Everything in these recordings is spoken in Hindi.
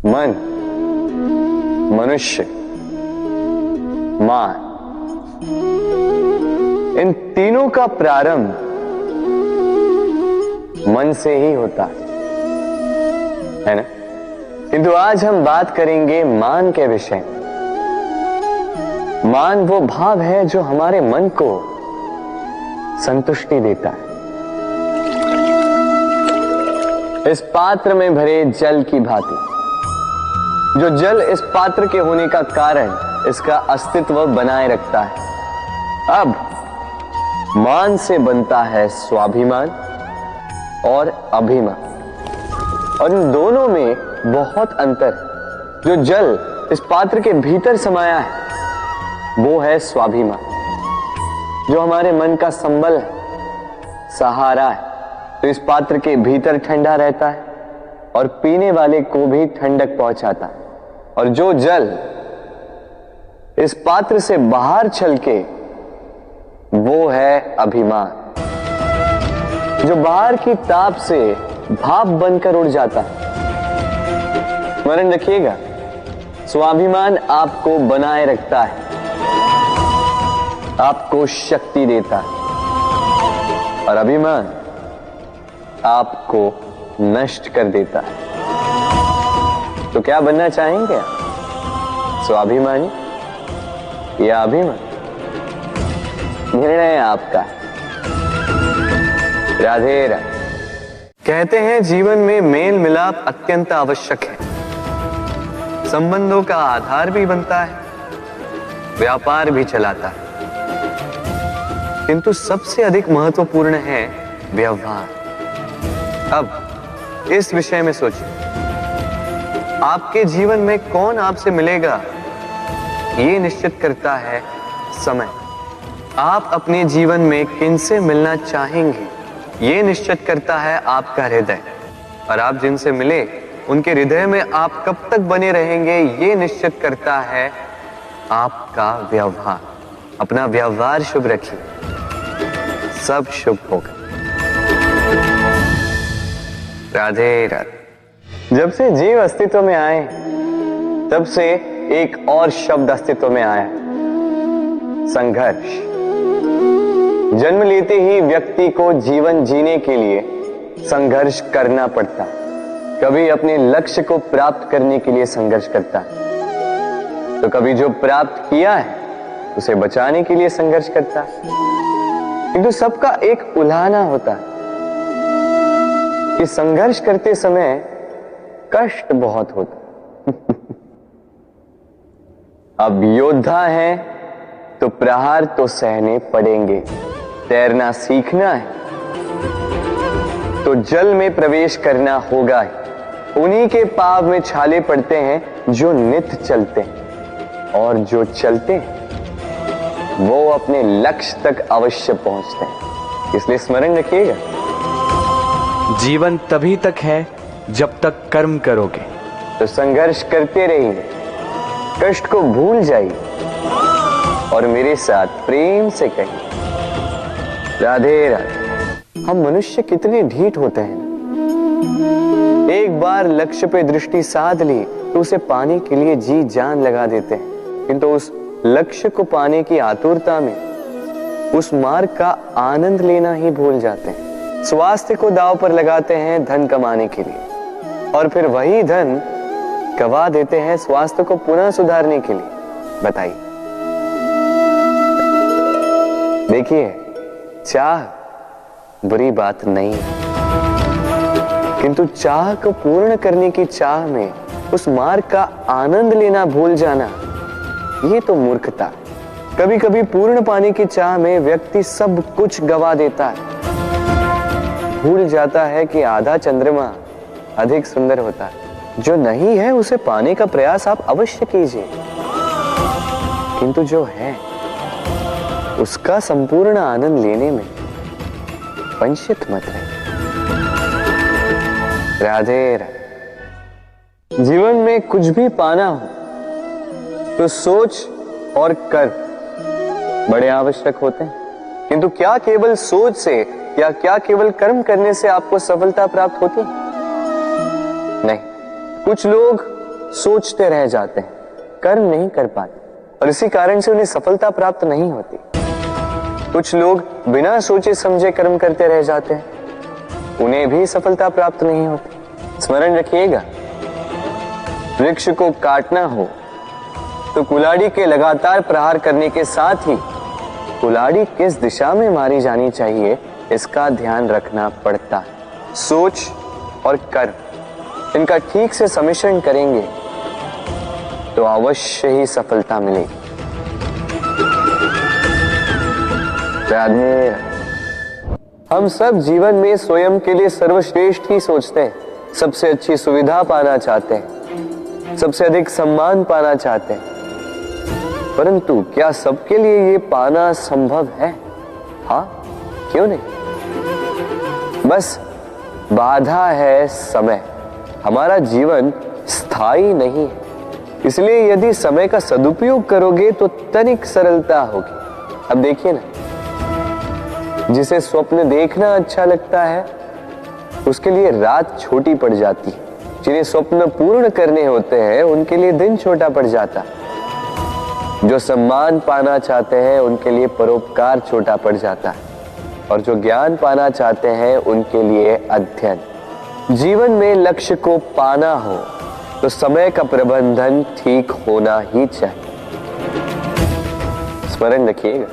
मन, मनुष्य, मान, इन तीनों का प्रारंभ मन से ही होता है ना। किंतु आज हम बात करेंगे मान के विषय में। मान वो भाव है जो हमारे मन को संतुष्टि देता है। इस पात्र में भरे जल की भांति, जो जल इस पात्र के होने का कारण इसका अस्तित्व बनाए रखता है। अब मान से बनता है स्वाभिमान और अभिमान, और इन दोनों में बहुत अंतर है। जो जल इस पात्र के भीतर समाया है वो है स्वाभिमान, जो हमारे मन का संबल है, सहारा है। तो इस पात्र के भीतर ठंडा रहता है और पीने वाले को भी ठंडक पहुंचाता है। और जो जल इस पात्र से बाहर छलके वो है अभिमान, जो बाहर की ताप से भाप बनकर उड़ जाता है। स्मरण रखिएगा, स्वाभिमान आपको बनाए रखता है, आपको शक्ति देता है, और अभिमान आपको नष्ट कर देता है। तो क्या बनना चाहेंगे आप, स्वाभिमानी या अभिमानी? निर्णय आपका। राधे राधे। कहते हैं जीवन में मेल मिलाप अत्यंत आवश्यक है, संबंधों का आधार भी बनता है, व्यापार भी चलाता है, किंतु सबसे अधिक महत्वपूर्ण है व्यवहार। अब इस विषय में सोचिए, आपके जीवन में कौन आपसे मिलेगा ये निश्चित करता है समय। आप अपने जीवन में किनसे मिलना चाहेंगे ये निश्चित करता है आपका हृदय, और आप जिनसे मिले उनके हृदय में आप कब तक बने रहेंगे ये निश्चित करता है आपका व्यवहार। अपना व्यवहार शुभ रखिए, सब शुभ होगा। राधे राधे। जब से जीव अस्तित्व में आए तब से एक और शब्द अस्तित्व में आया, संघर्ष। जन्म लेते ही व्यक्ति को जीवन जीने के लिए संघर्ष करना पड़ता। कभी अपने लक्ष्य को प्राप्त करने के लिए संघर्ष करता है, तो कभी जो प्राप्त किया है उसे बचाने के लिए संघर्ष करता है। किंतु सबका एक उल्हाना होता है कि संघर्ष करते समय कष्ट बहुत होता। अब योद्धा है तो प्रहार तो सहने पड़ेंगे। तैरना सीखना है तो जल में प्रवेश करना होगा ही। उन्हीं के पाव में छाले पड़ते हैं जो नित चलते हैं, और जो चलते हैं वो अपने लक्ष्य तक अवश्य पहुंचते हैं। इसलिए स्मरण रखिएगा, जीवन तभी तक है जब तक कर्म करोगे। तो संघर्ष करते रहिए, कष्ट को भूल जाइए और मेरे साथ प्रेम से कहिए राधे राधे। हम मनुष्य कितने ढीठ होते हैं। एक बार लक्ष्य पे दृष्टि साध ली तो उसे पाने के लिए जी जान लगा देते हैं, किंतु उस लक्ष्य को पाने की आतुरता में उस मार्ग का आनंद लेना ही भूल जाते हैं। स्वास्थ्य को दांव पर लगाते हैं धन कमाने के लिए, और फिर वही धन गवा देते हैं स्वास्थ्य को पुनः सुधारने के लिए। बताइए। देखिए, चाह बुरी बात नहीं है, किंतु चाह को पूर्ण करने की चाह में उस मार्ग का आनंद लेना भूल जाना, ये तो मूर्खता। कभी कभी पूर्ण पाने की चाह में व्यक्ति सब कुछ गवा देता है, भूल जाता है कि आधा चंद्रमा अधिक सुंदर होता है। जो नहीं है उसे पाने का प्रयास आप अवश्य कीजिए, किंतु जो है उसका संपूर्ण आनंद लेने में वंचित मत रहिए। राधे राधे। जीवन में कुछ भी पाना हो तो सोच और कर्म बड़े आवश्यक होते हैं, किंतु क्या केवल सोच से या क्या केवल कर्म करने से आपको सफलता प्राप्त होती है? नहीं। कुछ लोग सोचते रह जाते हैं, कर्म नहीं कर पाते और इसी कारण से उन्हें सफलता प्राप्त नहीं होती। कुछ लोग बिना सोचे समझे कर्म करते रह जाते हैं, उन्हें भी सफलता प्राप्त नहीं होती। स्मरण रखिएगा, वृक्ष को काटना हो तो कुल्हाड़ी के लगातार प्रहार करने के साथ ही कुल्हाड़ी किस दिशा में मारी जानी चाहिए इसका ध्यान रखना पड़ता है। सोच और कर्म इनका ठीक से सम्मिश्रण करेंगे तो अवश्य ही सफलता मिलेगी। राधे। हम सब जीवन में स्वयं के लिए सर्वश्रेष्ठ ही सोचते हैं, सबसे अच्छी सुविधा पाना चाहते हैं, सबसे अधिक सम्मान पाना चाहते हैं, परंतु क्या सबके लिए ये पाना संभव है? हाँ, क्यों नहीं? बस बाधा है समय। हमारा जीवन स्थायी नहीं है, इसलिए यदि समय का सदुपयोग करोगे तो तनिक सरलता होगी। अब देखिए ना, जिसे स्वप्न देखना अच्छा लगता है उसके लिए रात छोटी पड़ जाती है, जिन्हें स्वप्न पूर्ण करने होते हैं उनके लिए दिन छोटा पड़ जाता है, जो सम्मान पाना चाहते हैं उनके लिए परोपकार छोटा पड़ जाता है और जो ज्ञान पाना चाहते हैं उनके लिए अध्ययन। जीवन में लक्ष्य को पाना हो तो समय का प्रबंधन ठीक होना ही चाहिए। स्मरण रखिएगा।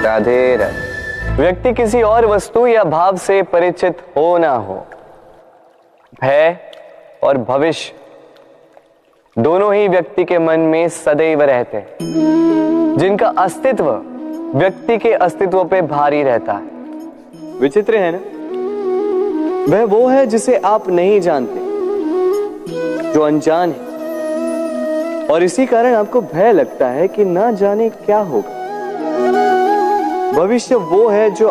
राधे राधे। व्यक्ति किसी और वस्तु या भाव से परिचित हो ना हो, भय और भविष्य दोनों ही व्यक्ति के मन में सदैव रहते हैं, जिनका अस्तित्व व्यक्ति के अस्तित्व पे भारी रहता है। विचित्र है ना? वह वो है जिसे आप नहीं जानते, जो अनजान है, और इसी कारण आपको भय लगता है कि ना जाने क्या होगा। भविष्य वो है जो